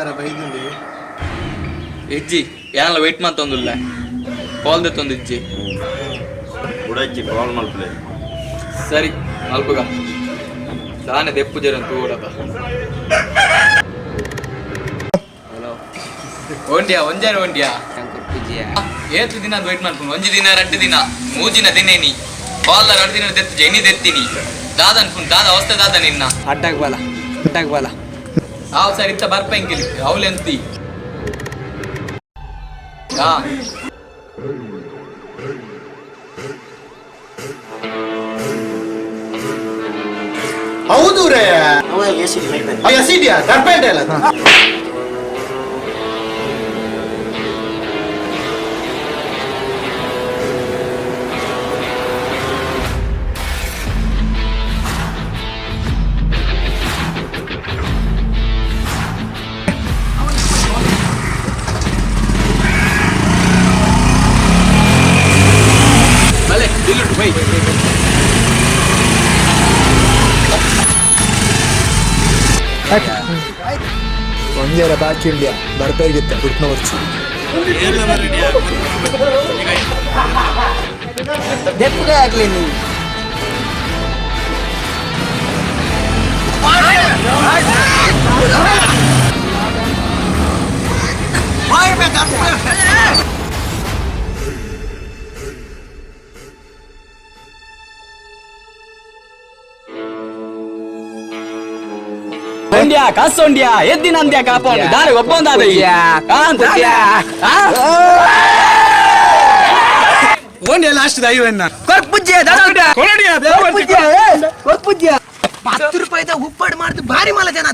ಜರ ಬೈದುಂಡು ಇಜ್ಜಿ ಯಾನಲ್ಲ ವೆಯ್ಟ್ ಮಾಡ್ತೊಂದುಲ್ಲ ಕಾಲ್ ದೆತ್ತೊಂದು ಇಜ್ಜಿ ಉಡಜ್ಜಿ ಕಾಲ್ ಮಲ್ಪಲೆ ಸರಿ ಮಲ್ಪಗ ದಾನೆ ದೆಪ್ಪು ಜರಂತ ಓಡದ ಹಲೋ ಒಂಟಿಯಾ ಒಂಜಾರೆ ಒಂಟಿಯಾ ಏತು ದಿನ ವೆಯ್ಟ್ ಮಾಡ್ಕೊಂಡು 1 ದಿನ 2 ದಿನ 3 ದಿನ ದಿನೇನಿ ಬಾಲ್ 2 ದಿನ ದೆತ್ತು ಜನಿ ದೆತ್ತಿನಿ ದಾದ ಅನ್ಕೊಂಡು ದಾದ ಅವಸ್ಥೆ ದಾದ ನಿನ್ನ ಅಡ್ಡಾಗ ಬಾಲ ಹಾವು ಸರಿ ಇತ್ತ ಬರ್ಪಂಗಿಲಿ ಅವಲೆಂತಿ ಹಾ ಹೌದು ರೇ ಎಸಿಡಿಯಾ ದರ್ಪೇಟೆ ಅಲ್ಲ ಒಂಜಾರೆ ಬಾಕಿ ಇಂಡಿಯಾ ಬರ್ಬೇಕಾಗಿತ್ತ ಬಿಟ್ನ ವರ್ಷ ದೆಪ್ಪಗೆ ಆಗ್ಲಿ ನೀವು ಒಂಡ್ಯಾ ಕಾಸು ಒಂಡ್ಯಾ ಎದ್ದಿನ ಅಂತ್ಯ ಕಾಪಾಡು ದಾರಿ ಒಪ್ಪಂದಾದ ಒಂದೇ ಲಾಸ್ಟ್ ಐವನ್ನ ₹10 ಉಪ್ಪಾಡು ಮಾಡ್ತು ಭಾರಿ ಮಾಲ ಜನ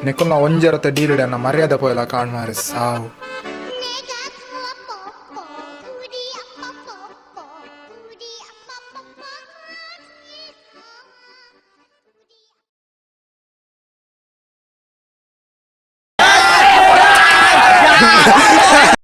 ನೆಕ್ಕುನ್ನ ಒಂಜರತ ಡೀಲಿಡನ್ನ ಮರ್ಯಾದೆ ಪೋಯಲ ಕಾಣ್ಮಾರೆ ಸಾವು